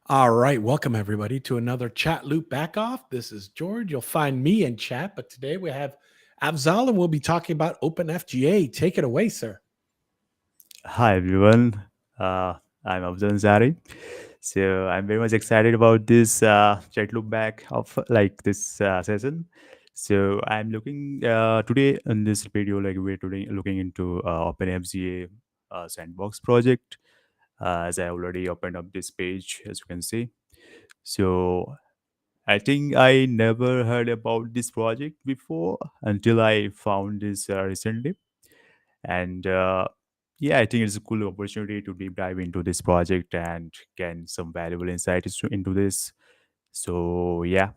All right, welcome everybody to another Chat Loop Back Off. This is George. You'll find me in chat, but today we have Afzal and we'll be talking about OpenFGA. Take it away, sir. Hi everyone, I'm Afzal Ansari. So I'm very much excited about this chat look back of like this session. So I'm looking today in this video, like we're today looking into OpenFGA sandbox project. As I already opened up this page, as you can see. So I think I never heard about this project before until I found this recently. And yeah, I think it's a cool opportunity to deep dive into this project and gain some valuable insights into this. So yeah,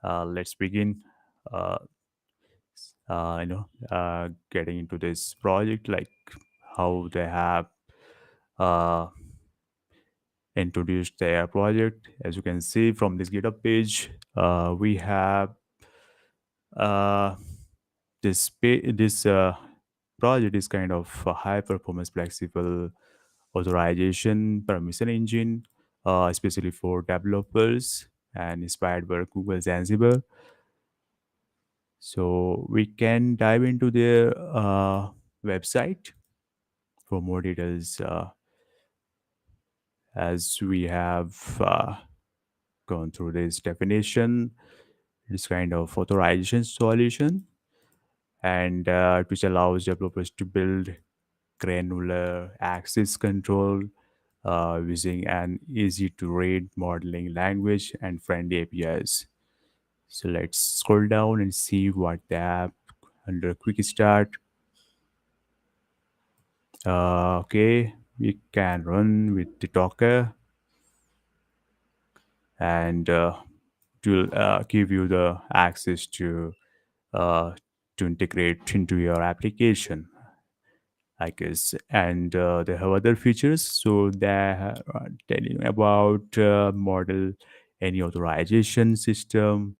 let's begin. Uh, Getting into this project, like how they have uh, introduced their project. As you can see from this GitHub page, we have uh, this project is kind of a high performance flexible authorization permission engine, especially for developers and inspired by Google Zanzibar. So we can dive into their website for more details, as we have gone through this definition, this kind of authorization solution, and which allows developers to build granular access control using an easy to read modeling language and friendly APIs. So let's scroll down and see what they have under quick start. Okay, we can run with the Docker, and it will give you the access uh, to integrate into your application, I guess. And they have other features. So they are telling about model any authorization system,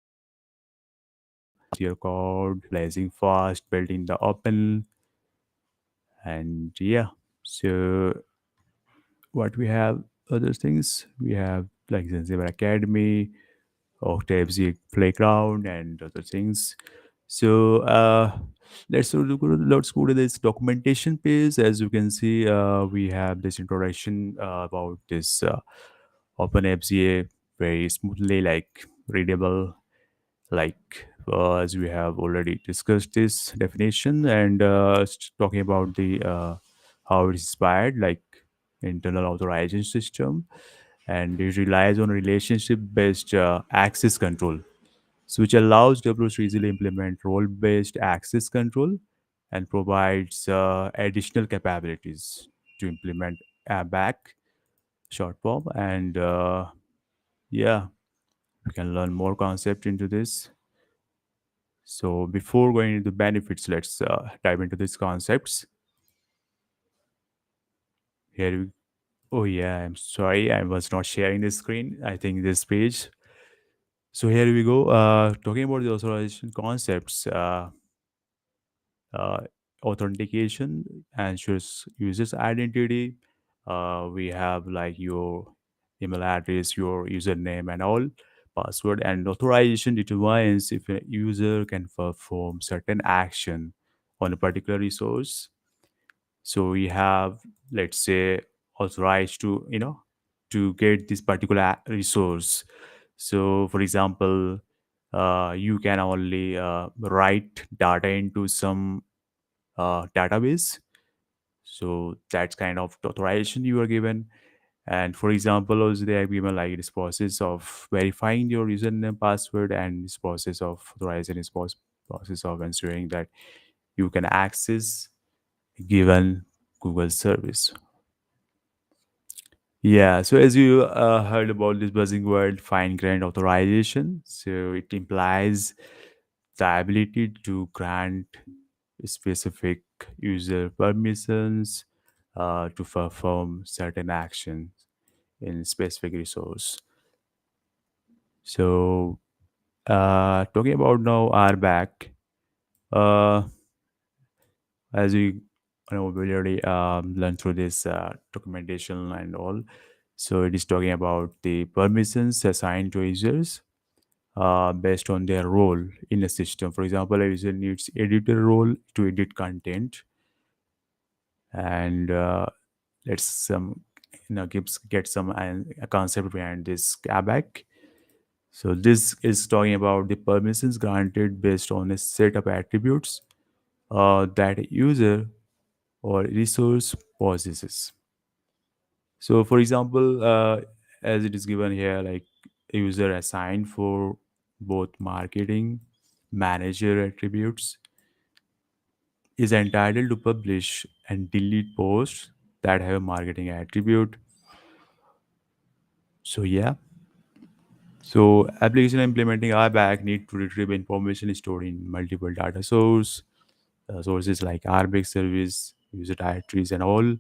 your code, blazing fast, building the open, and yeah. So what we have other things we have like Zanzibar Academy, Octave Playground, and other things. So let's go to this documentation page. As you can see, we have this introduction about this OpenFGA, very smoothly, like readable, like as we have already discussed this definition, and talking about the how it's inspired, like internal authorization system, and it relies on relationship based access control, so which allows developers to easily implement role based access control and provides additional capabilities to implement a back short form. And yeah, we can learn more concept into this. So before going into benefits, let's dive into these concepts. Here we, oh yeah, I'm sorry, I was not sharing the screen. I think this page. So here we go. Talking about the authorization concepts, uh, authentication ensures user's identity. We have like your email address, your username, and all password. And authorization determines if a user can perform certain action on a particular resource. So we have, let's say, authorized to to get this particular resource. So for example, you can only write data into some database. So that's kind of authorization you are given. And for example, also they are given like this process of verifying your username password, and this process of authorization is process of ensuring that you can access given Google service. Yeah, so as you heard about this buzzing word, fine grained authorization, so it implies the ability to grant specific user permissions to perform certain actions in specific resource. So, talking about now our back, uh, as we we already learned through this documentation and all. So it is talking about the permissions assigned to users based on their role in a system. For example, a user needs editor role to edit content, and let's gives get some a concept behind this ABAC. So this is talking about the permissions granted based on a set of attributes that a user or resource possesses. So, for example, as it is given here, like a user assigned for both marketing manager attributes is entitled to publish and delete posts that have a marketing attribute. So, yeah. So, application implementing RBAC need to retrieve information stored in multiple data sources like RBAC service, user directories, and all.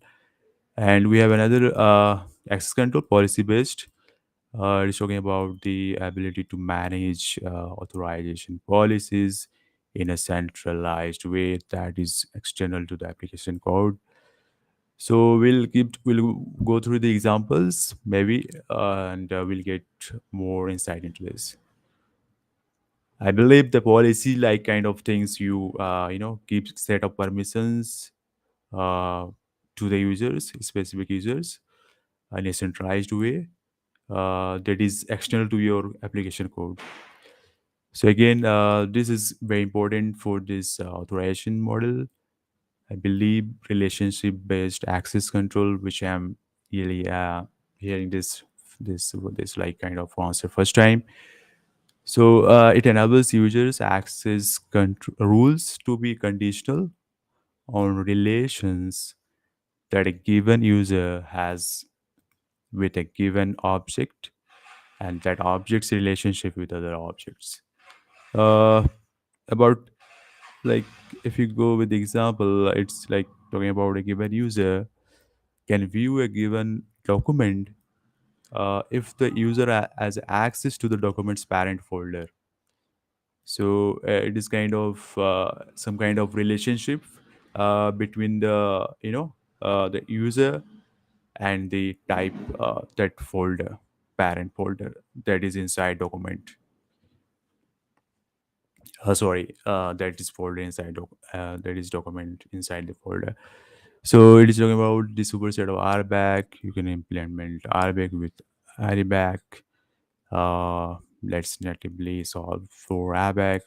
And we have another access control policy based. It's talking about the ability to manage authorization policies in a centralized way that is external to the application code. So we'll go through the examples maybe, and we'll get more insight into this. I believe the policy like kind of things keep set of permissions uh, to the users, specific users, in a centralized way that is external to your application code. So again, this is very important for this authorization model. I believe relationship-based access control, which I'm really hearing this like kind of answer first time. So it enables users access rules to be conditional on relations that a given user has with a given object and that object's relationship with other objects. Uh, about like if you go with the example, it's like talking about a given user can view a given document if the user has access to the document's parent folder. So it is kind of some kind of relationship between the user and the type that folder parent folder that is inside document. Sorry, that is folder inside that is document inside the folder. So it is talking about the superset of RBAC. You can implement RBAC with RBAC. Let's natively solve for RBAC.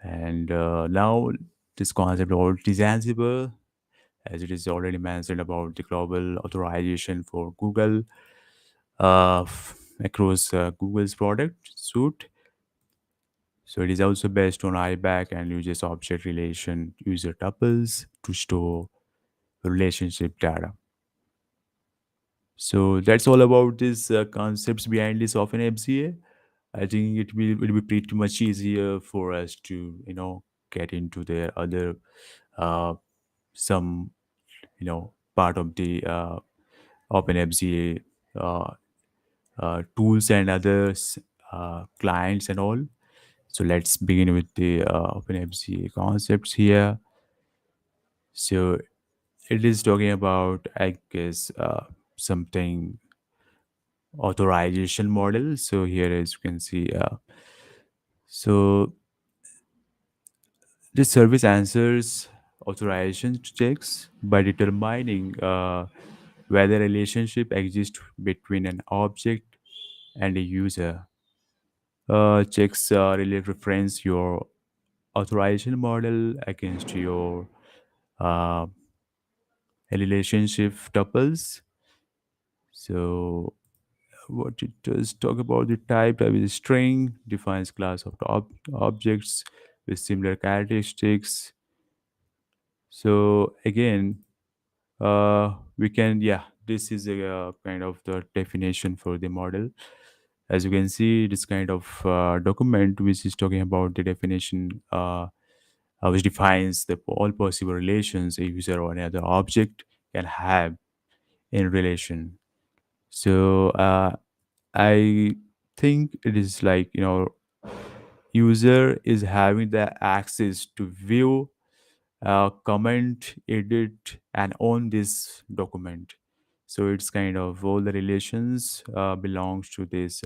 And now this concept about the Zanzibar, as it is already mentioned about the global authorization for Google across Google's product suite. So it is also based on IBAC and uses object relation user tuples to store relationship data. So that's all about these concepts behind this OpenFGA. I think will be pretty much easier for us to get into the other uh, some part of the OpenFGA tools and others clients and all. So let's begin with the OpenFGA concepts here. So it is talking about, I guess, something authorization model. So here, as you can see, so this service answers authorization checks by determining whether a relationship exists between an object and a user. Checks really reference your authorization model against your uh, relationship tuples. So what it does talk about the type is string, defines class of the objects with similar characteristics. So again, we can, yeah, this is a kind of the definition for the model. As you can see, this kind of document which is talking about the definition which defines the all possible relations a user or another object can have in relation. So I think it is like user is having the access to view, comment, edit, and own this document. So it's kind of all the relations belongs to this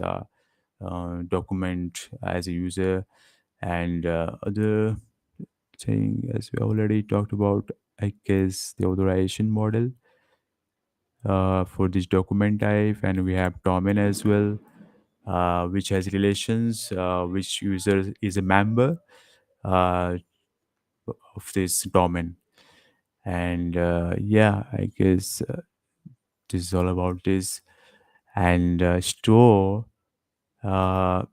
document as a user. And other thing, as we already talked about, I guess the authorization model for this document type. And we have domain as well, which has relations, which user is a member uh, of this domain. And yeah, I guess this is all about this. And store uh,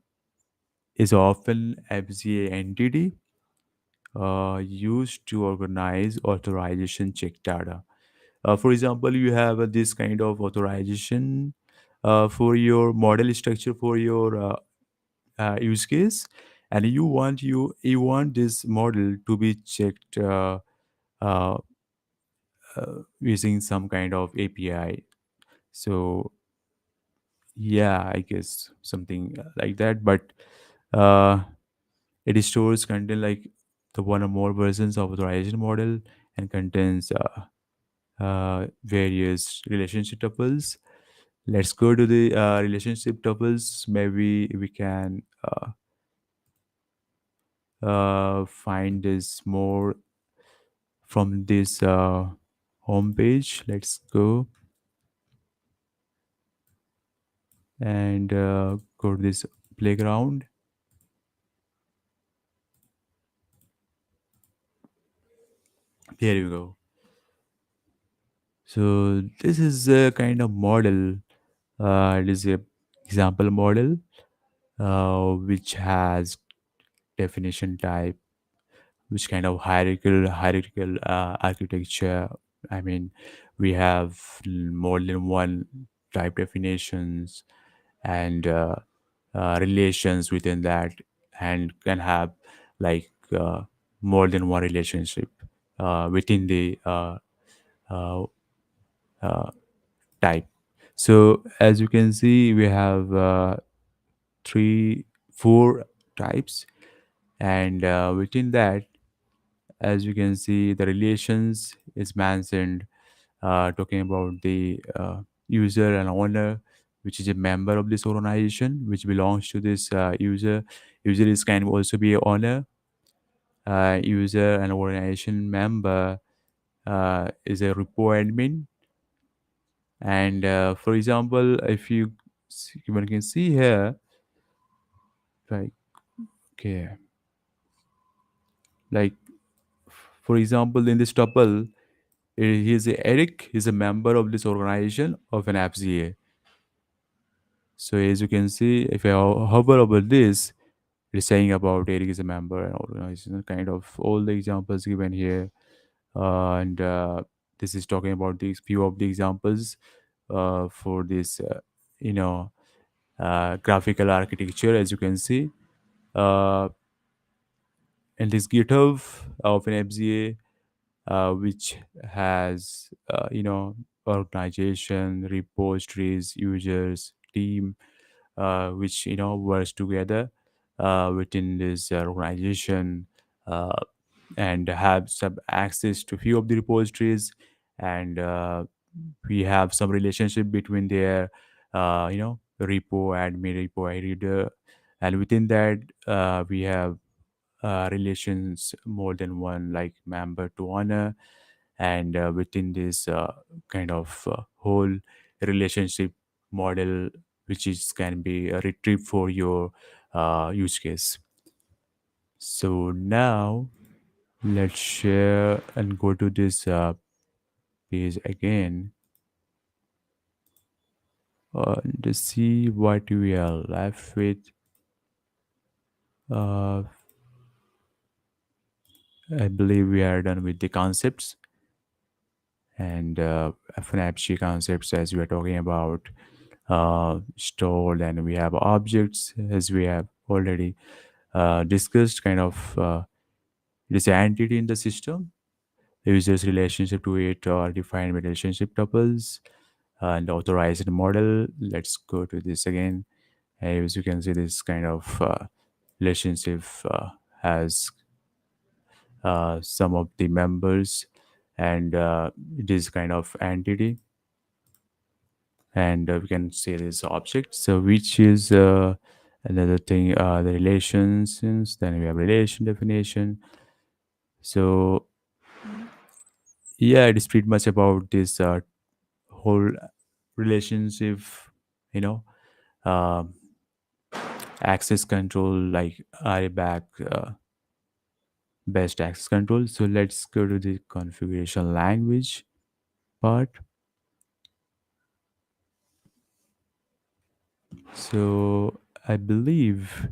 is often FZA entity used to organize authorization check data. For example, you have this kind of authorization for your model structure for your use case, and you want this model to be checked uh, using some kind of API. So yeah, I guess something like that. But uh, it stores content like the one or more versions of authorization model, and contains various relationship tuples. Let's go to the relationship tuples. Maybe we can find this more from this home page. Let's go and go to this playground. Here you go. So this is a kind of model. It is a example model which has definition type, which kind of hierarchical architecture. I mean, we have more than one type definitions, and relations within that, and can have like more than one relationship within the uh, uh, type. So as you can see, we have three, four types, and within that, as you can see, the relations is mentioned, talking about the user and owner, which is a member of this organization, which belongs to this user. User is can also be a owner. User and organization member is a repo admin. And for example, if you you can see here, like, okay, like for example, in this tuple, he is a Eric. He's a member of this organization of an FZA. So as you can see, if I hover over this, it's saying about Eric is a member and organization. Kind of all the examples given here, and this is talking about these few of the examples for this, you know, graphical architecture. As you can see, uh, and this GitHub of an FZA, which has organization, repositories, users, team, which works together within this organization, uh, and have some access to few of the repositories, and we have some relationship between their repo admin, repo reader, and within that we have relations more than one, like member to honor. And within this kind of whole relationship model, which is can be retrieved for your use case. So now let's share and go to this page again, to see what we are left with. uh, I believe we are done with the concepts, and FNAPG concepts, as we are talking about stored, and we have objects, as we have already discussed. Kind of it is an entity in the system. The user's relationship to it are defined with relationship tuples and authorized model. Let's go to this again. As you can see, this kind of relationship has some of the members, and it is kind of entity. and we can say this object, so which is another thing, the relations. Then we have relation definition. So yeah, it is pretty much about this whole relationship, you know, um access control, like IBAC, best access control. So let's go to the configuration language part. So I believe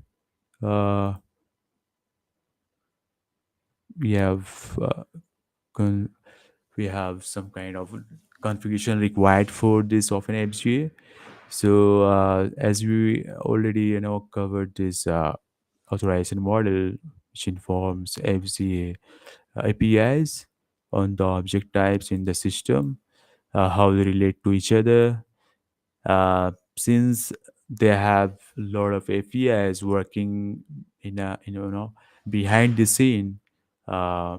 uh, we have con- we have some kind of configuration required for this OpenFGA. So as we already covered this authorization model, which informs FGA APIs on the object types in the system, how they relate to each other. Since they have a lot of APIs working in a behind the scene, uh,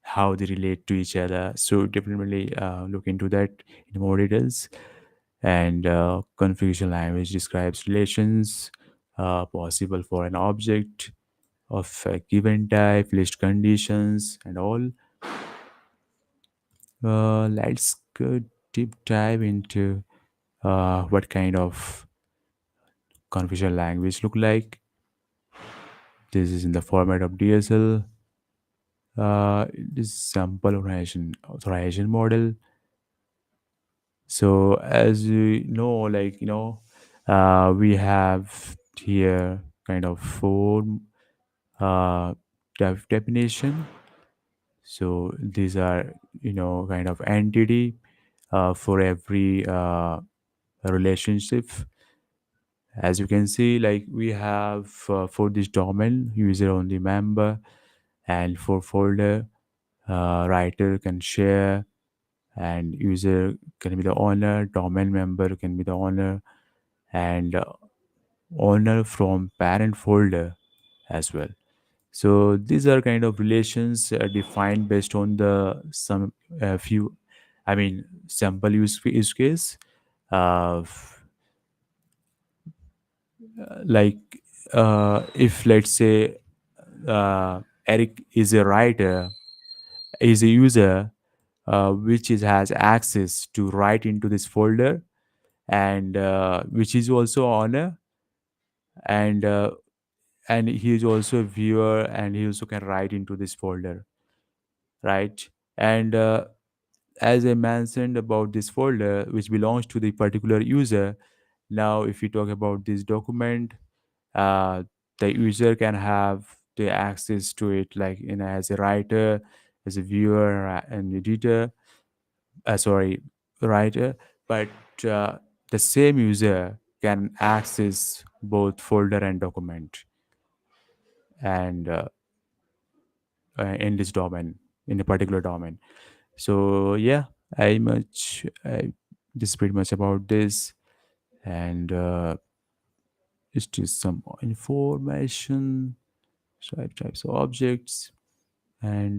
how they relate to each other. So definitely look into that in more details. And configuration language describes relations possible for an object of a given type, list conditions, and all. Let's go deep dive into what kind of configuration language look like. This is in the format of DSL. This sample authorization model. So as you know, like we have here kind of four definition. So these are kind of entity for every relationship. As you can see, like we have for this domain, user only member, and for folder, writer can share, and user can be the owner, domain member can be the owner, and owner from parent folder as well. So these are kind of relations defined based on the some few, I mean, sample use case. F- like if let's say Eric is a writer, is a user which has access to write into this folder, and which is also owner, and he is also a viewer, and he also can write into this folder, right? And as I mentioned about this folder which belongs to the particular user, now if we talk about this document, uh, the user can have the access to it, like as a writer, as a viewer, and editor, sorry, writer. But uh, the same user can access both folder and document, and in this domain, in a particular domain. So yeah, this is pretty much about this. And it's just some information. So I types of objects, and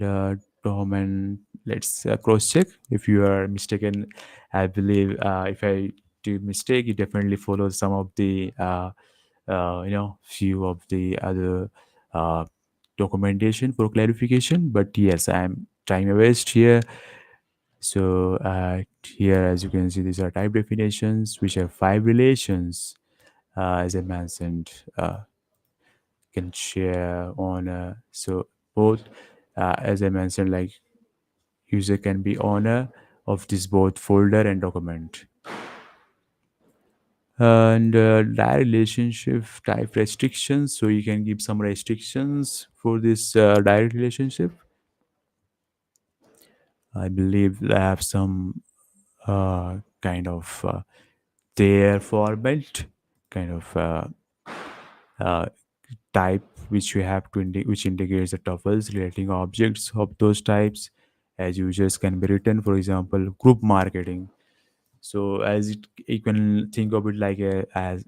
domain. Let's cross check if you are mistaken. I believe if I do mistake, you definitely follow some of the few of the other uh, documentation for clarification. But yes, I'm trying my best here. So here, as you can see, these are type definitions, which have five relations. As I mentioned, can share on. So both, as I mentioned, like user can be owner of this both folder and document. And direct relationship type restrictions. So you can give some restrictions for this direct relationship. I believe they have some kind of their format, kind of uh, type which we have to which indicates the tuples relating objects of those types as users can be written. For example, group marketing. So as you can think of it like as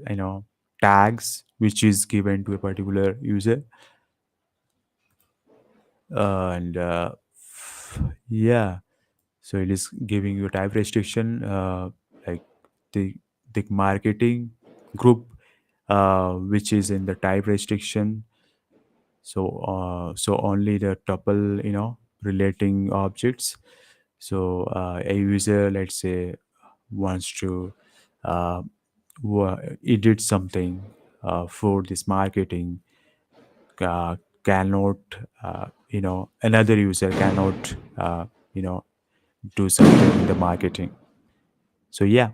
tags which is given to a particular user. And yeah, so it is giving you type restriction the marketing group, which is in the type restriction. So only the tuple, relating objects. So a user, let's say, wants to uh, edit something for this marketing, cannot, another user cannot, you know do something in the marketing. So yeah.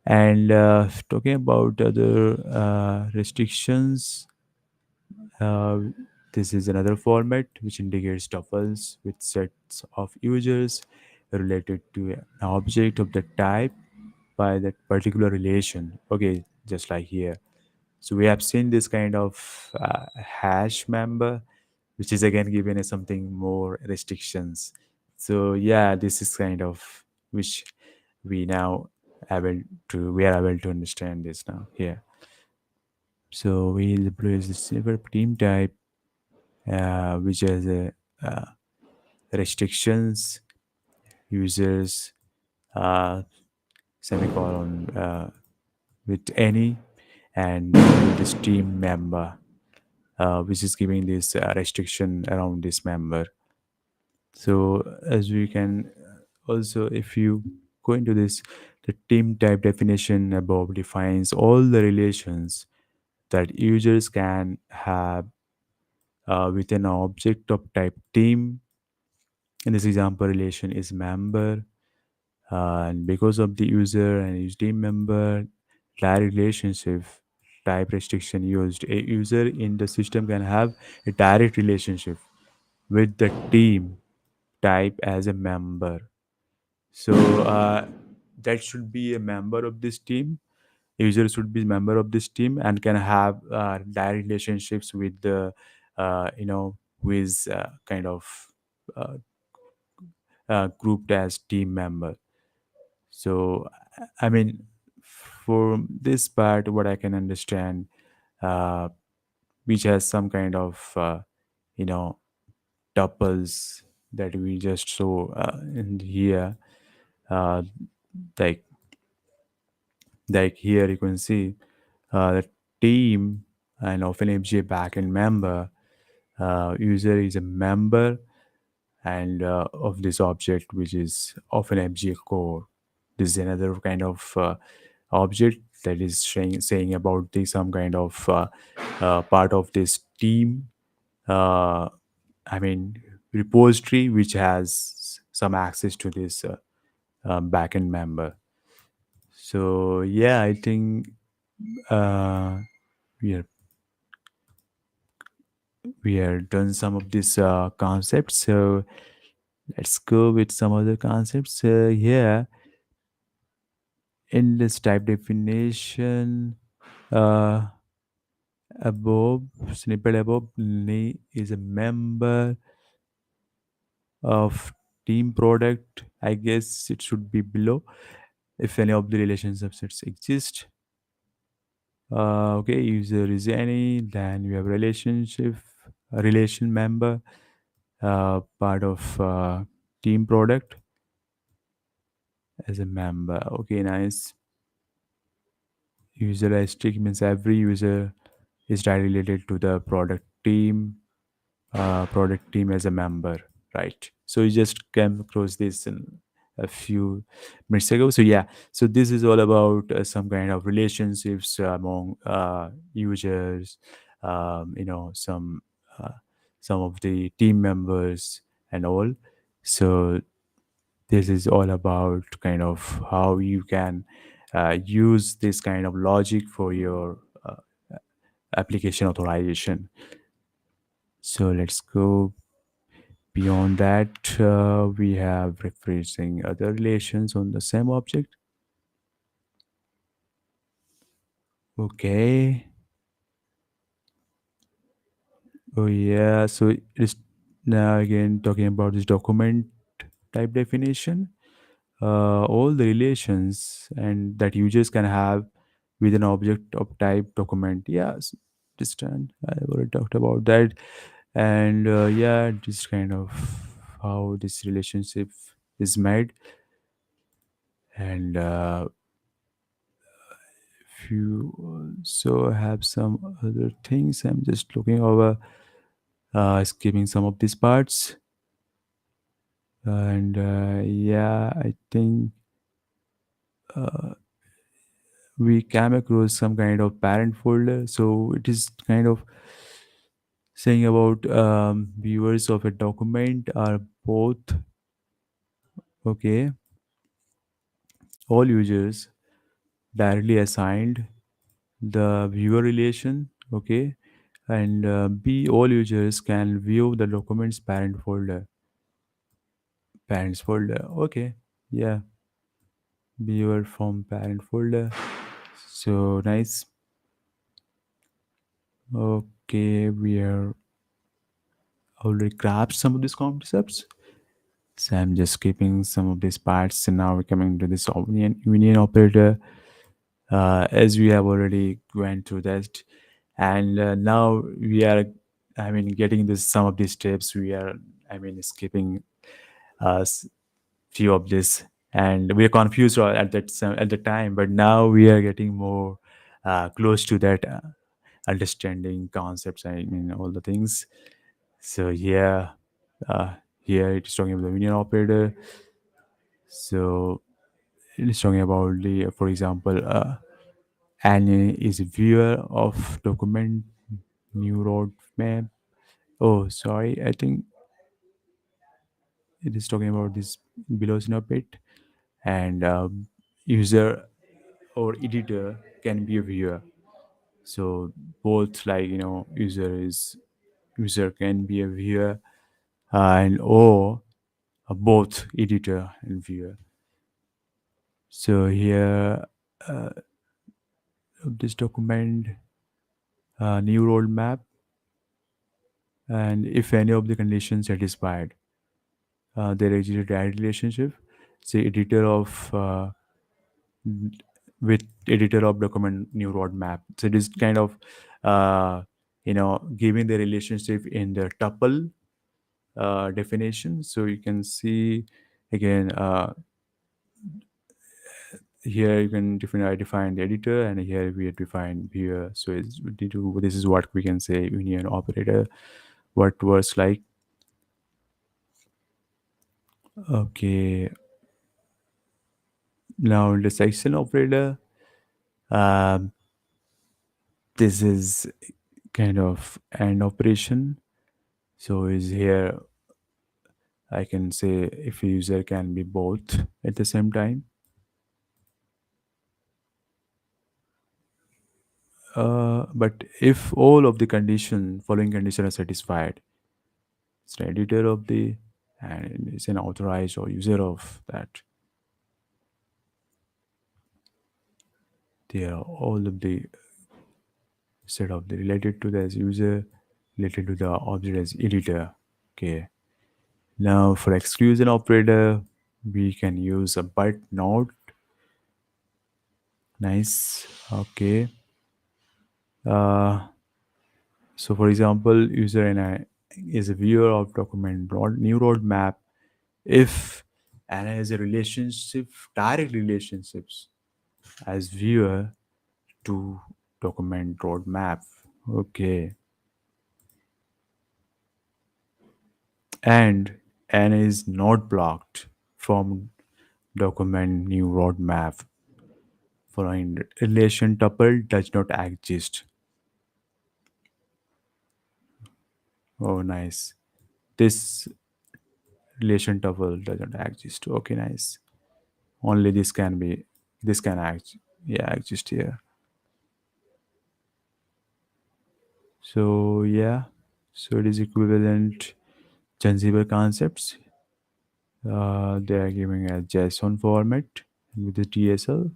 And talking about other restrictions, uh, this is another format which indicates tuples with sets of users related to an object of the type by that particular relation. Okay, just like here. So we have seen this kind of hash member, which is again given as something more restrictions. So yeah, this is kind of which we now we are able to understand this now here. So we replace the silver team type, which has a uh, restrictions, users, uh, semicolon, with any, and this team member, which is giving this restriction around this member. So as we can also, if you go into this, the team type definition above defines all the relations that users can have with an object of type team. In this example, relation is member, and because of the user and his team member, direct relationship type restriction used, a user in the system can have a direct relationship with the team type as a member. So that should be a member of this team. User should be a member of this team and can have direct relationships with the who is kind of uh, grouped as team member. So I mean, for this part, what I can understand, uh, which has some kind of you know tuples that we just saw in here, uh, like here you can see the team and of an FGA backend member. User is a member and of this object, which is of an FGA core. This is another kind of object that is saying about the some kind of part of this team. Uh, I mean, repository which has some access to this backend member. So yeah, I think uh, we are we are done some of these concepts. So let's go with some other concepts. Yeah, in this type definition, uh, above snippet above is a member of team product. I guess it should be below if any of the relation subsets exist. Okay, user is any, then we have relationship, a relation member, part of team product as a member. Okay, nice. User restrict means every user is directly related to the product team as a member, right? So you just came across this in a few minutes ago. So yeah, so this is all about some kind of relationships among users, some uh, some of the team members and all. So this is all about kind of how you can use this kind of logic for your application authorization. So let's go beyond that. We have referencing other relations on the same object. Okay. Oh yeah. So it's now again talking about this document type definition. All the relations and that users can have with an object of type document. Yes, understand. I already talked about that, and yeah, this kind of how this relationship is made, and you also have some other things. I'm just looking over, skipping some of these parts. And yeah, I think we came across some kind of parent folder. So it is kind of saying about viewers of a document are both okay, all users directly assigned the viewer relation, okay, and b all users can view the document's parents folder, okay, yeah, viewer from parent folder. So nice. Okay, we are already grasped some of these concepts. So I'm just skipping some of these parts, and now we're coming to this union operator. As we have already went through that, and now we are, I mean, getting this some of these steps. We are, I mean, skipping few of this, and we are confused at at the time. But now we are getting more close to that understanding concepts. I mean, all the things. So yeah, here it is talking about the union operator. So it is talking about the, for example, an is a viewer of document new road map. Oh, sorry, I think it is talking about this below snippet, and user or editor can be a viewer. So both, like, user can be a viewer, and or both editor and viewer. So here, this document new roadmap, and if any of the conditions satisfied, there exists a direct relationship. Say editor of with editor of document new roadmap. So it is kind of giving the relationship in the tuple definition. So you can see again, here you can define the editor, and here we define viewer. So this is what we can say union operator, what works like. Okay, now in the section operator, um, this is kind of an operation. So is here I can say if a user can be both at the same time. But if all of the following condition are satisfied, it's the editor of the, and it's an authorized or user of that. They are all of the set of the related to the as user, related to the object as editor. Okay. Now for exclusion operator, we can use a but not. Nice. Okay. Uh, so for example, user and I is a viewer of document new roadmap if and has a relationship, direct relationships as viewer to document roadmap. Okay. And is not blocked from document new roadmap following relation tuple does not exist. Oh, nice. This relation tuple doesn't exist. Okay, nice. Only this can act, yeah, exist here. So yeah, so it is equivalent Zanzibar concepts. They are giving a JSON format with the DSL.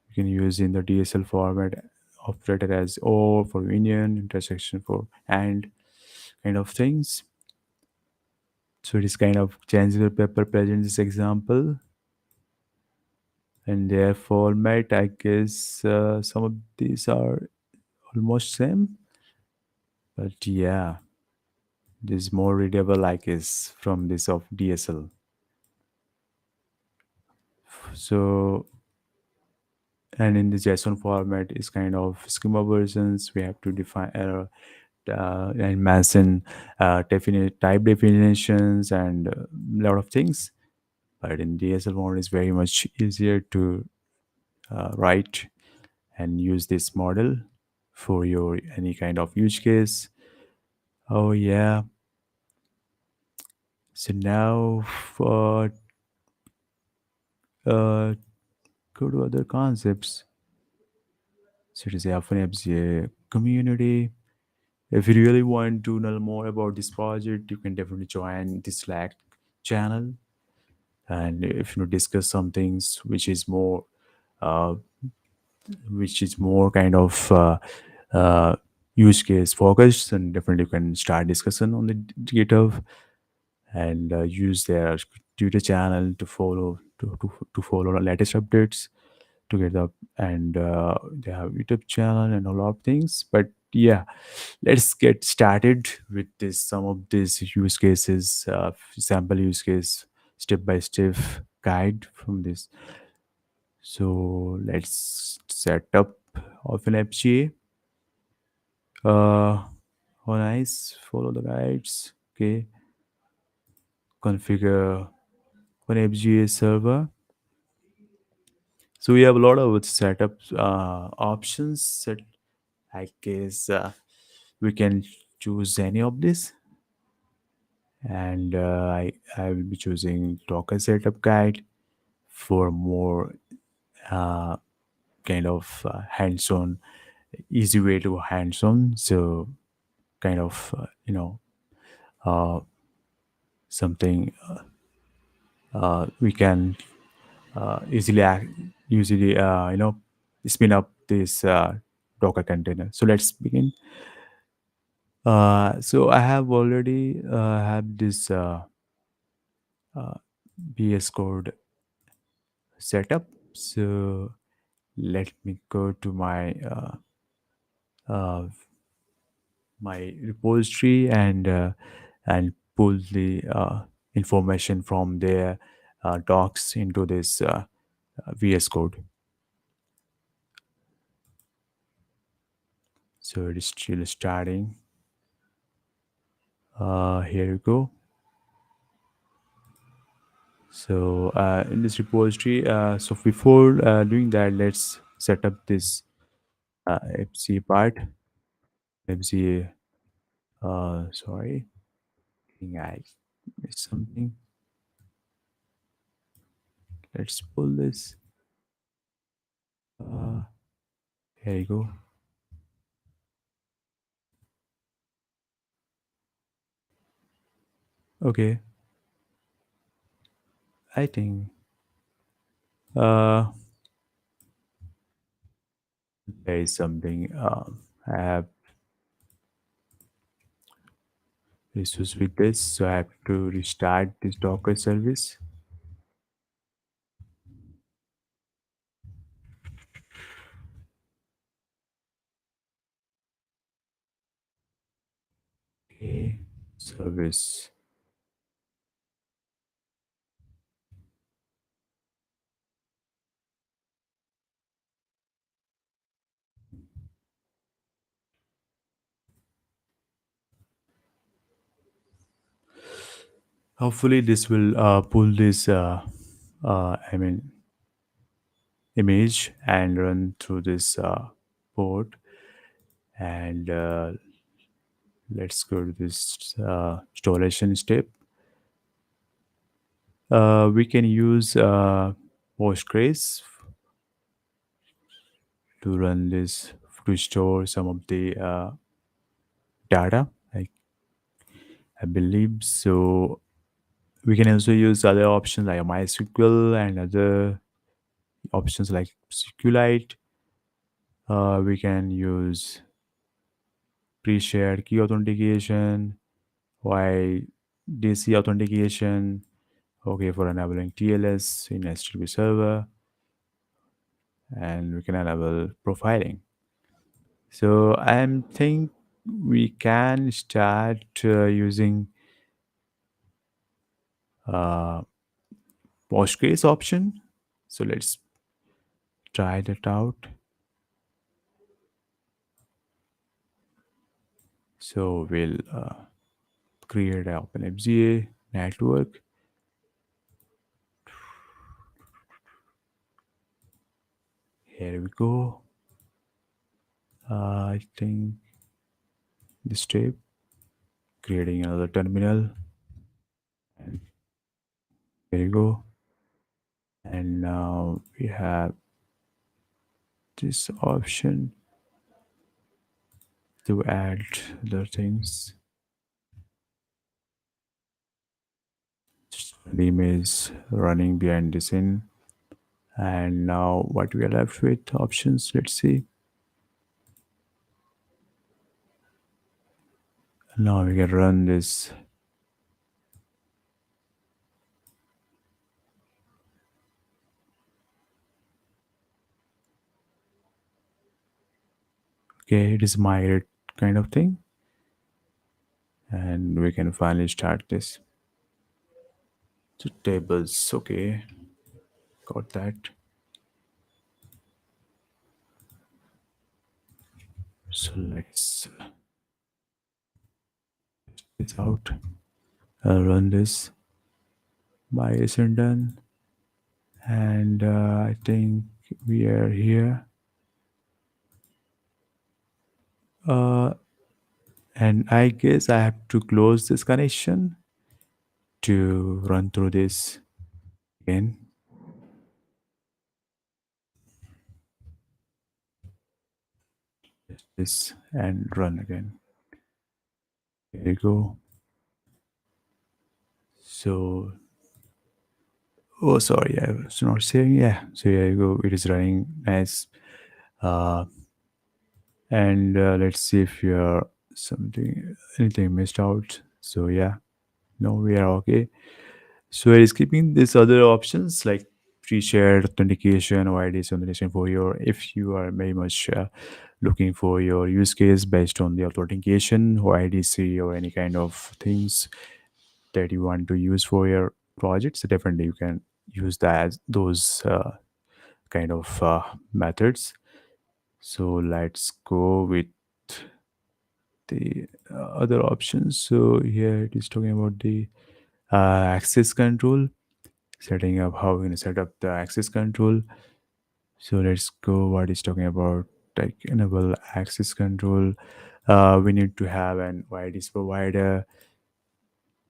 You can use in the DSL format operator as or for union, intersection for and kind of things. So it is kind of Zanzibar paper present this example, and their format, I guess some of these are almost same, but yeah, this more readable, I guess, from this of DSL. So And in the JSON format is kind of schema versions. We have to define and mention definite type definitions and a lot of things. But in DSL mode, it's very much easier to write and use this model for your any kind of use case. Oh yeah. So now for uh, go to other concepts. So it is FNFGA community. If you really want to know more about this project, you can definitely join the Slack channel. And if you discuss some things uh, which is more kind of uh, use case focused, and definitely you can start discussion on the GitHub and use their Twitter channel to to follow the latest updates to get up. And they have YouTube channel and a lot of things. But yeah, let's get started with this some of these use cases, sample use case, step by step guide from this. So let's set up of an FGA. Oh nice, follow the guides. Okay, configure an FGA server. So we have a lot of setup options. Set, I guess we can choose any of this, and I will be choosing Docker setup guide for more uh, kind of hands-on, easy way to hands-on. So kind of uh, something we can easily usually spin up this Docker container. So let's begin. So I have already have this VS Code setup. So let me go to uh, my repository and pull the information from their docs into this VS Code. So it is still starting. Here you go. So in this repository, so before doing that, let's set up this FCA part. FCA, sorry, I think I missed something. Let's pull this. Uh, here you go. Okay, I think uh, there is something I have issues with this, so I have to restart this Docker service. Okay, service. Hopefully, this will pull this. I mean, image and run through this port. And let's go to this installation step. We can use Postgres to run this to store some of the data. I believe so. We can also use other options like MySQL and other options like SQLite. We can use pre-shared key authentication, YDC authentication, okay, for enabling TLS in HTTP server, and we can enable profiling. So I think we can start using uh, Postgres option. So let's try that out. So we'll create an OpenFGA network. Here we go. I think this step, creating another terminal. And here you go. And now we have this option to add the things. The image running behind the scene. And now what we are left with options, let's see. Now we can run this. Okay, it is migrate kind of thing. And we can finally start this. So tables, okay, got that. So let's this out. I'll run this. Migration done. And I think we are here. Uh, and I guess I have to close this connection to run through this again. This and run again. There you go. So, oh, sorry, I was not saying. Yeah, so here you go. It is running nice. Uh, and let's see if you're something anything missed out. So yeah, no, we are okay. So it is keeping these other options like pre-shared authentication or ID authentication for your if you are very much looking for your use case based on the authentication or IDC or any kind of things that you want to use for your projects. So definitely you can use that those kind of methods. So let's go with the other options. So here it is talking about the access control, setting up how we're going to set up the access control. So let's go what it's talking about, like enable access control. We need to have an IDs provider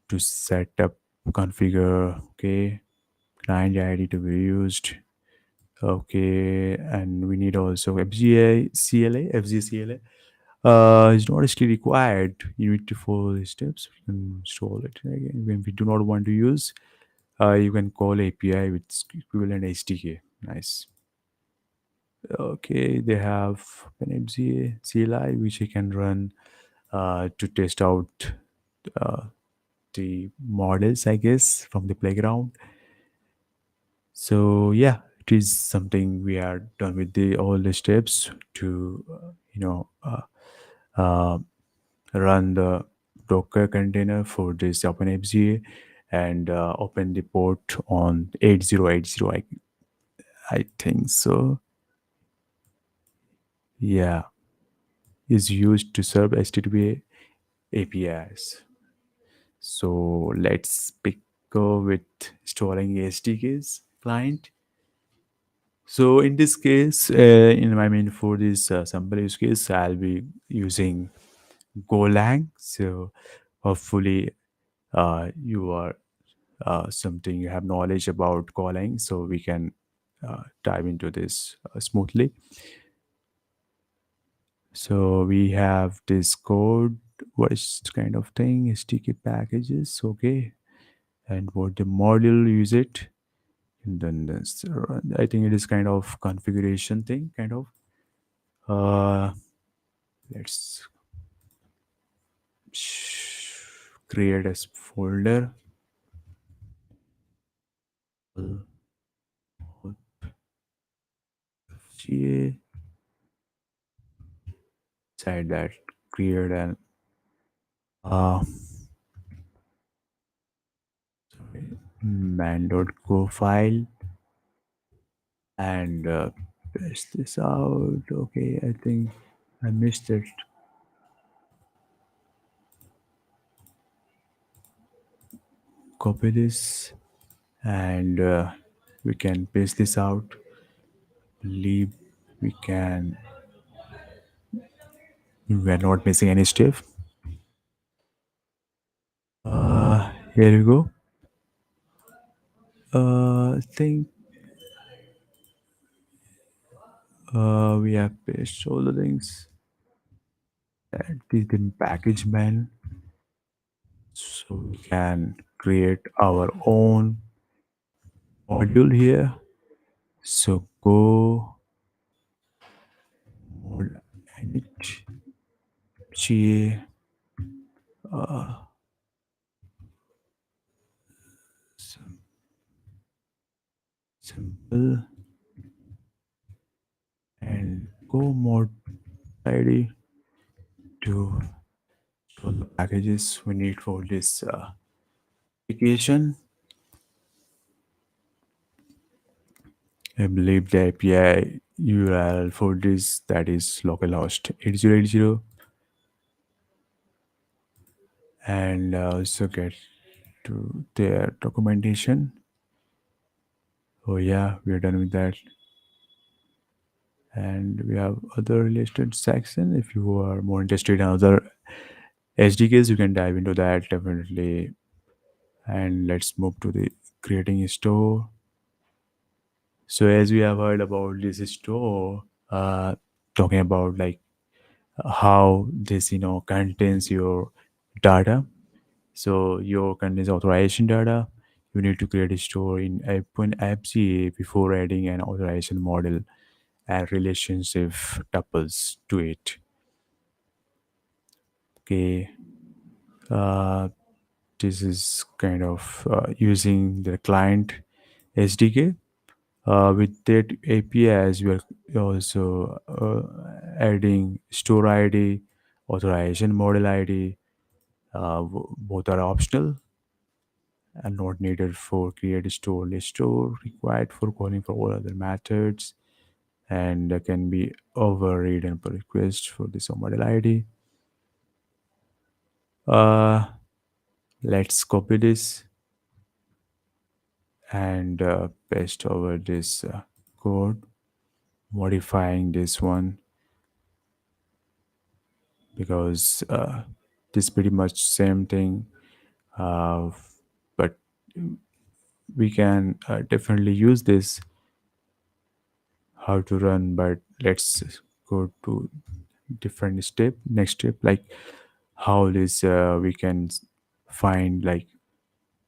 to set up configure, okay, client ID to be used. Okay, and we need also FGA CLA, FGA CLA. It's not actually required. You need to follow these steps. You can install it again. When we do not want to use, you can call API with equivalent SDK. Nice. Okay, they have an FGA CLI which you can run to test out uh, the models, I guess, from the playground. So yeah, it is something we are done with the all the steps to uh, run the Docker container for this OpenFGA and open the port on 8080. I think so. Yeah, is used to serve HTTP APIs. So let's pick with installing SDKs client. So in this case, for this sample use case, I'll be using Golang. So hopefully, you are something you have knowledge about Golang, so we can dive into this smoothly. So we have this code, what is kind of thing, SDK packages, okay, and what the module use it, and then this, I think it is kind of configuration thing, kind of. Uh, let's create a folder. GA, inside that, create an uh, man.go file and paste this out. Okay, I think I missed it. Copy this and we can paste this out. Believe we can. We are not missing any step. Here we go. I think we have pasted all the things. That is the package man, so we can create our own module here. So go mod edit GA simple and go mod ID to install the packages we need for this application. I believe the API URL for this, that is localhost 8080, and also get to their documentation. Oh yeah, we are done with that. And we have other related section. If you are more interested in other SDKs, you can dive into that definitely. And let's move to the creating a store. So as we have heard about this store, talking about like how this contains your data. So your contains authorization data. You need to create a store in OpenFGA before adding an authorization model and relationship tuples to it. Okay, uh, this is kind of using the client SDK. With that APIs, we are also adding store ID, authorization model ID. Both are optional and not needed for create store list store, required for calling for all other methods, and can be overread and per request for this model ID. Uh, let's copy this and paste over this code, modifying this one because this pretty much same thing, uh, but we can definitely use this how to run. But let's go to different step, next step, like how this we can find like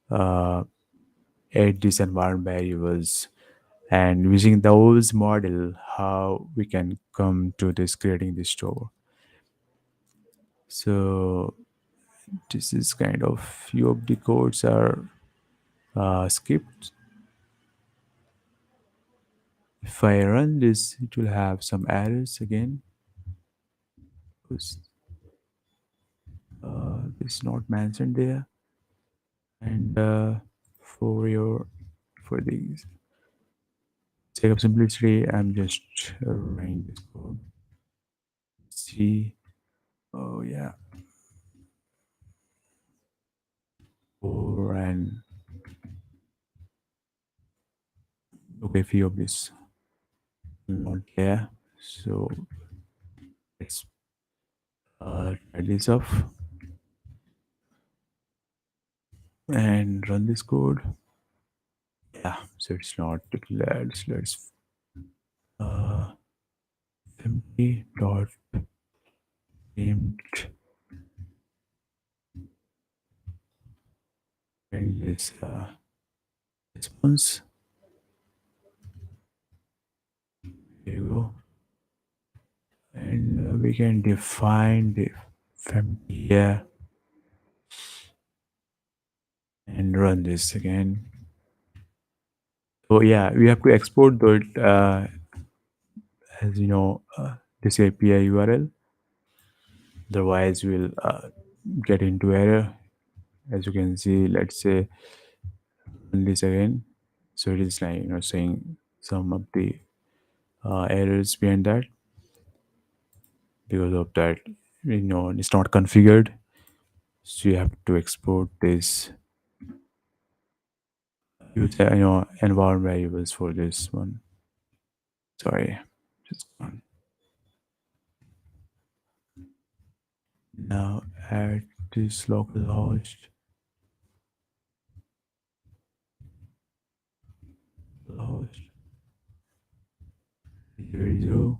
uh, add this environment variables, and using those model how we can come to this creating this store. So this is kind of few of the codes are skipped. If I run this, it will have some errors again because it's not mentioned there. And for your for the sake of simplicity, I'm just running this code. See, oh yeah, or and okay, few of this not there. So let's try this off and run this code. Yeah, so it's not declared. So let's uh, empty dot named and this response. Here you go, and we can define the family here and run this again. So yeah, we have to export that as this API URL. Otherwise, we'll get into error. As you can see, let's say run this again. So it is like saying some of the errors behind that. Because of that, it's not configured, so you have to export this use environment variables for this one. Sorry, just one. Now add this localhost host. Here you go,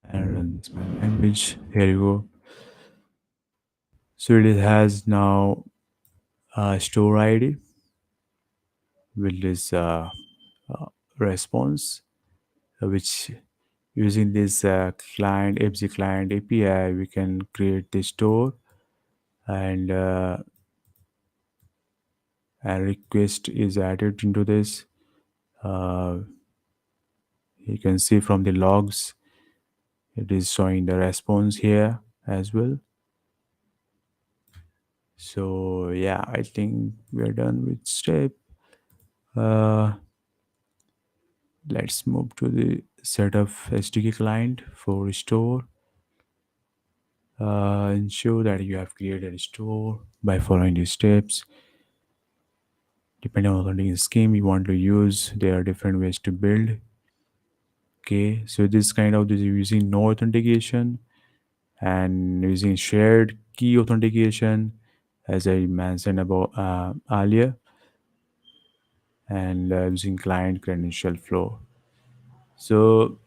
and run this my language. Here you go. So it has now a store ID with this uh, response, which using this client FZ client API, we can create the store, and a request is added into this. Uh, you can see from the logs, it is showing the response here as well. So yeah, I think we are done with step. Uh, let's move to the setup SDK client for store. Ensure that you have created a store by following these steps. Depending on the scheme you want to use, there are different ways to build. Okay, so this using no authentication and using shared key authentication, as I mentioned about earlier, and using client credential flow. So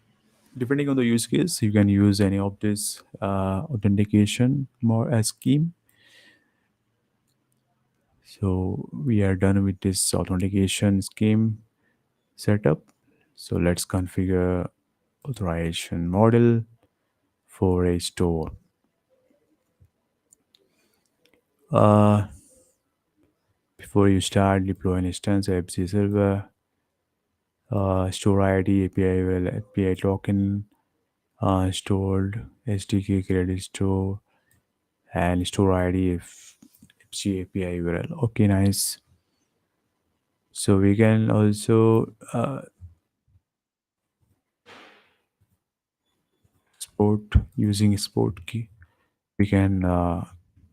depending on the use case, you can use any of this authentication more as scheme. So we are done with this authentication scheme setup. So let's configure authorization model for a store. Uh, Before you start deploying instance FC server, store ID, API will API token, stored SDK credit store, and store ID if FC API URL. Okay, nice. So we can also export using export key. We can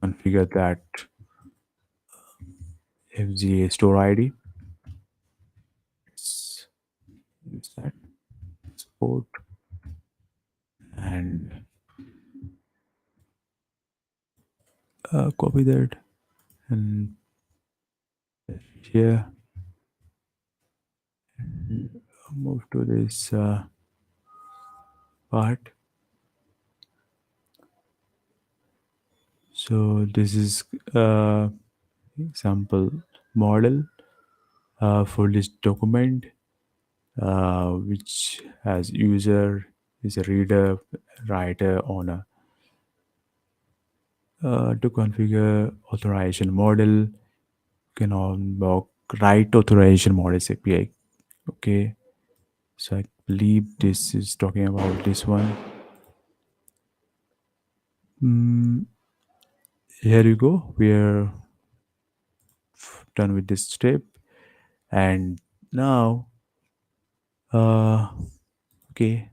configure that FGA store ID. Let's use that export and copy that and here move to this part. So this is example model for this document, which has user is a reader, writer, owner. To configure authorization model, you can unlock write authorization models API. Okay, so I believe this is talking about this one. Mm, here you go. We're done with this step, and now, uh, okay,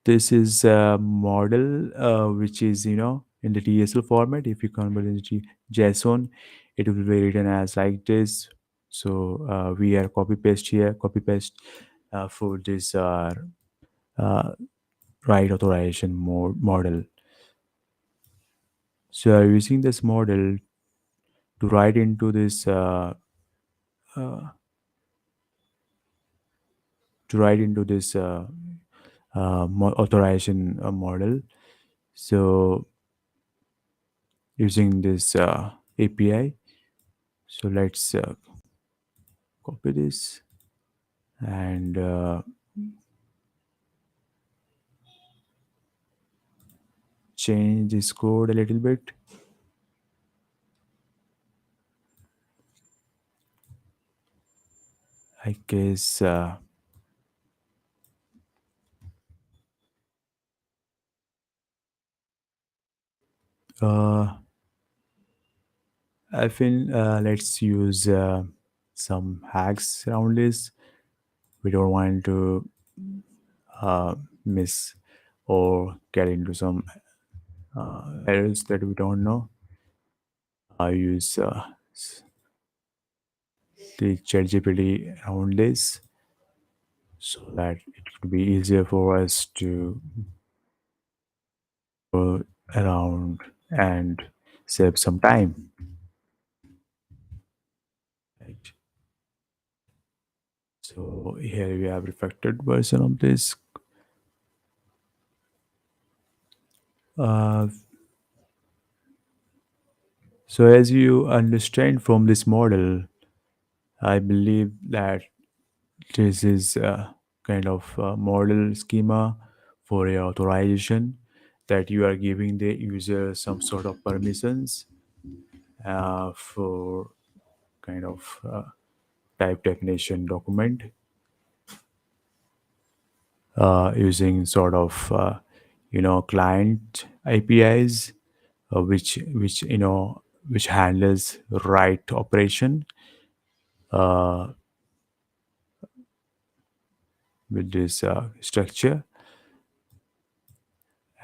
this is a model which is in the TSL format. If you convert it into JSON, it will be written as like this. So we are copy paste for this uh, write authorization model. So using this model to write into this uh, authorization model. So using this API. So let's copy this and change this code a little bit. I guess uh, I think let's use some hacks around this. We don't want to uh, miss or get into some errors that we don't know. I use the ChatGPT around this so that it could be easier for us to go around and save some time. Right. So here we have refactored version of this. Uh, so as you understand from this model, I believe that this is a kind of a model schema for your authorization that you are giving the user some sort of permissions for kind of type definition document using sort of client APIs which which handles write operation with this structure,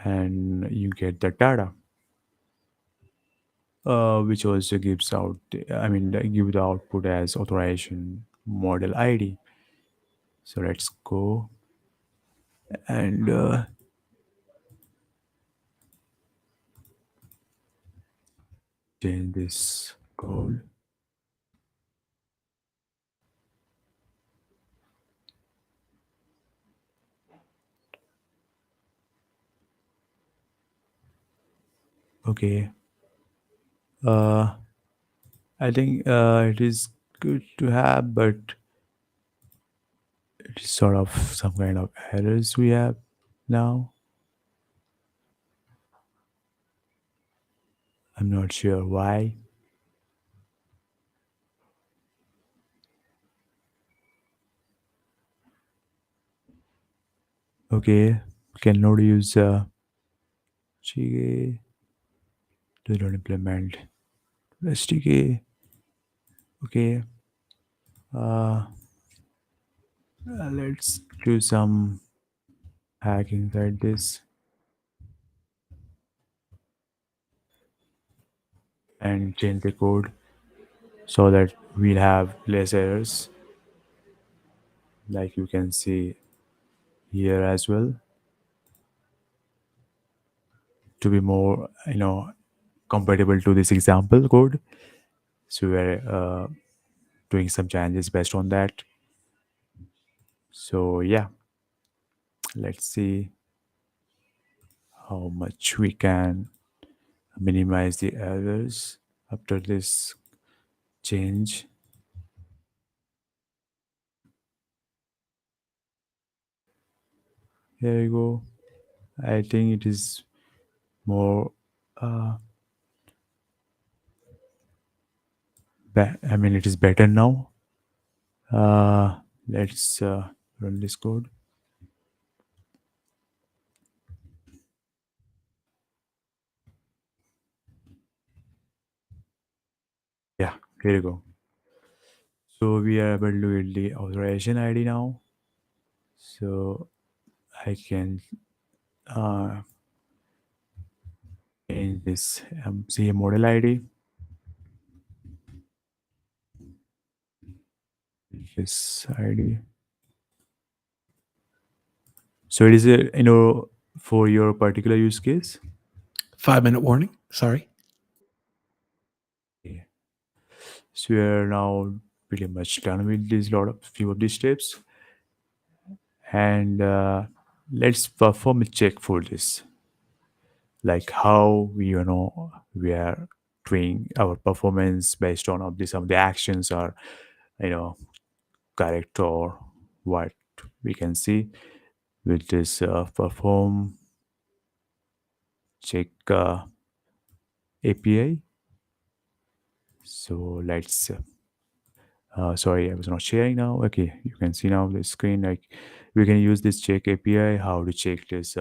and you get the data which also gives out give the output as authorization model ID. So let's go and change this code. Okay. uh I think it is good to have, but it is sort of some kind of errors we have now. I'm not sure why. Okay, cannot use GA. Do not implement SDK. Okay. Uh, let's do some hacking like this and change the code so that we'll have less errors, like you can see here as well, to be more compatible to this example code. So we're doing some changes based on that. So yeah, let's see how much we can minimize the errors after this change. Here we go. I think it is more uh, it is better now. Let's run this code. Yeah, here you go. So we are able to get the authorization ID now. So I can uh, change this CA model ID. This ID. So it is a for your particular use case. 5 minute warning. Sorry. Yeah. So we are now pretty much done with this lot of few of these steps, and let's perform a check for this, like how we are doing our performance based on of some of the actions are you know correct or what we can see with this perform check API. So let's sorry, I was not sharing now. Okay, you can see now the screen. Like we can use this check API. How to check this?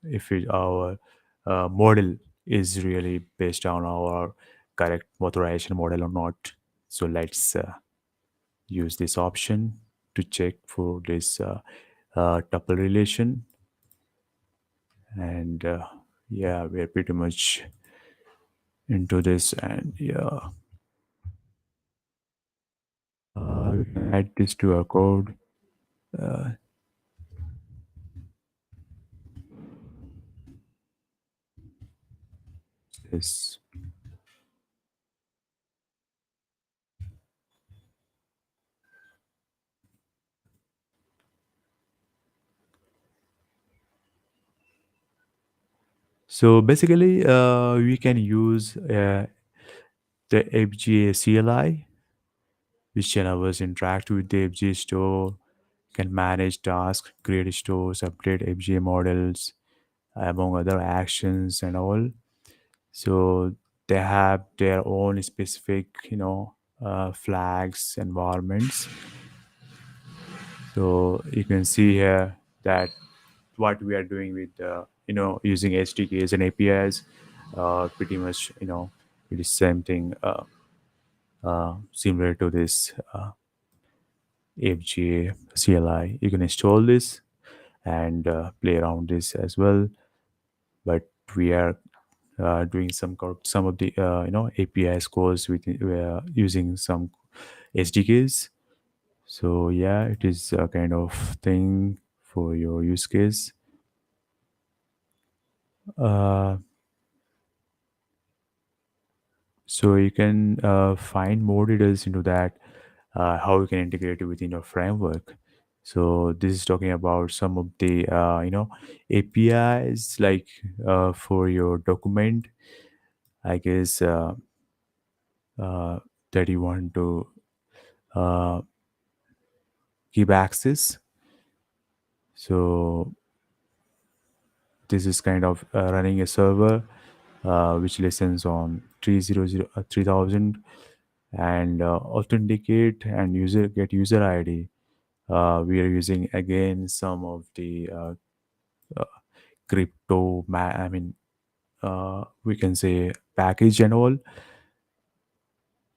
If our model is really based on our correct authorization model or not. So let's use this option to check for this tuple relation. And yeah, we're pretty much into this. And yeah, we can add this to our code. Uh, this. So basically, we can use the FGA CLI, which allows us interact with the FGA store, can manage tasks, create stores, update FGA models, among other actions and all. So they have their own specific, flags, environments. So you can see here that what we are doing with, using SDKs and APIs, pretty much, it is same thing, similar to this FGA CLI. You can install this and play around this as well. But we are doing some of the API scores with using some SDKs. So yeah, it is a kind of thing for your use case. Uh, so you can find more details into that, how you can integrate it within your framework. So this is talking about some of the APIs, like for your document, I guess, uh, that you want to uh, give access. So this is kind of running a server which listens on 3000 and authenticate and user ID. We are using again some of the uh, I mean, we can say package and all.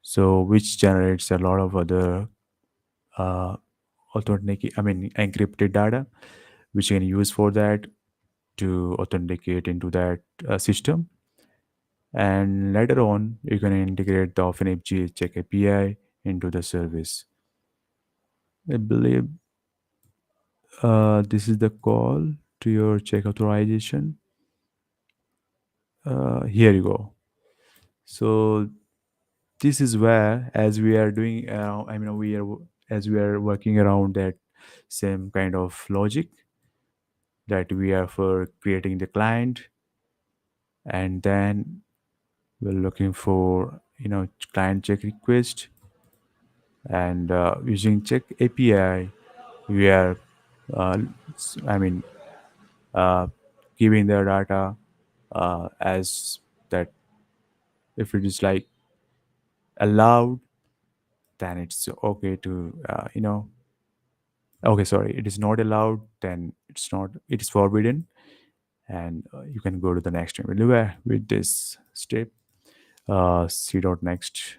So which generates a lot of other uh, authentic, I mean, encrypted data, which you can use for that to authenticate into that system. And later on, you can integrate the OpenFGA check API into the service. I believe this is the call to your check authorization. Here you go. So this is where, as we are doing, as we are working around that same kind of logic that we are for creating the client, and then we're looking for client check request, and using check API, we are uh, I mean uh, giving the data as that if it is like allowed, then it's okay to okay, sorry, it is not allowed, then it is forbidden, and you can go to the next anywhere with this step. C dot next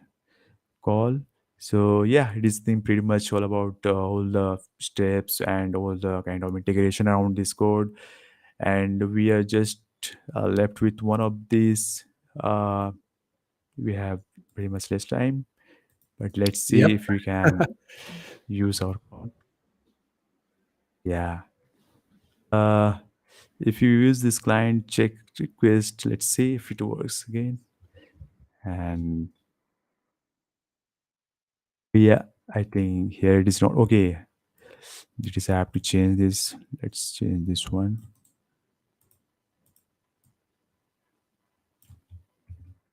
call. So yeah, it is thing pretty much all about all the steps and all the kind of integration around this code, and we are just left with one of these. We have pretty much less time, but let's see Yep. if we can use our code. Yeah. uh, if you use this client check request, let's see if it works again. And yeah, I think here it is not okay. You just have to change this. Let's change this one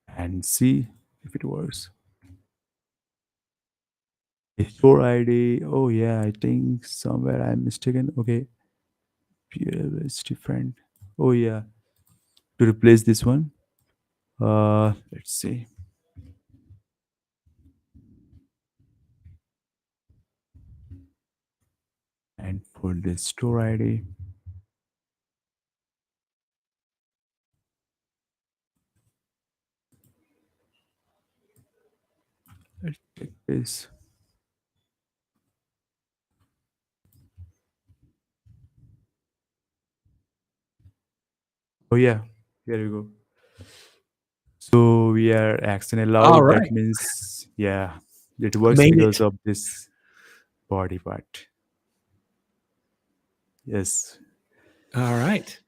and see if it works. Store ID. Oh yeah, I think somewhere I'm mistaken. Okay, it's different. Oh yeah, to replace this one. Let's see. And for the store ID, let's check this. Oh yeah, here we go. So we are action All allowed. That right. means yeah, it works Made because it. of this body part. Yes. All right.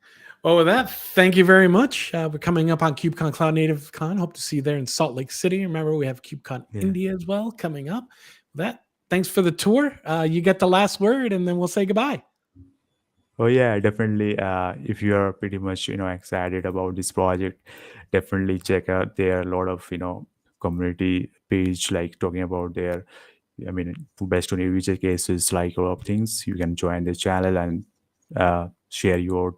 Well, with that, thank you very much. We're coming up on KubeCon Cloud Native Con. Hope to see you there in Salt Lake City. Remember, we have KubeCon Yeah. India as well coming up. With that, thanks for the tour. You get the last word, and then we'll say goodbye. Oh yeah, definitely. If you are pretty much excited about this project, definitely check out there. A lot of community page like talking about their, I mean, based on your user cases, like a lot of things. You can join the channel and share your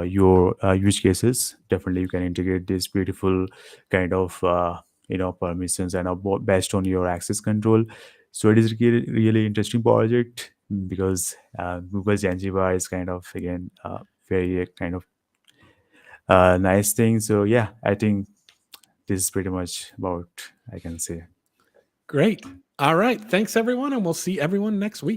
use cases. Definitely, you can integrate this beautiful kind of permissions and based on your access control. So it is really, really interesting project because Google Zanzibar is kind of again very kind of nice thing. So yeah, I think this is pretty much about I can say. Great. All right. Thanks, everyone, and we'll see everyone next week.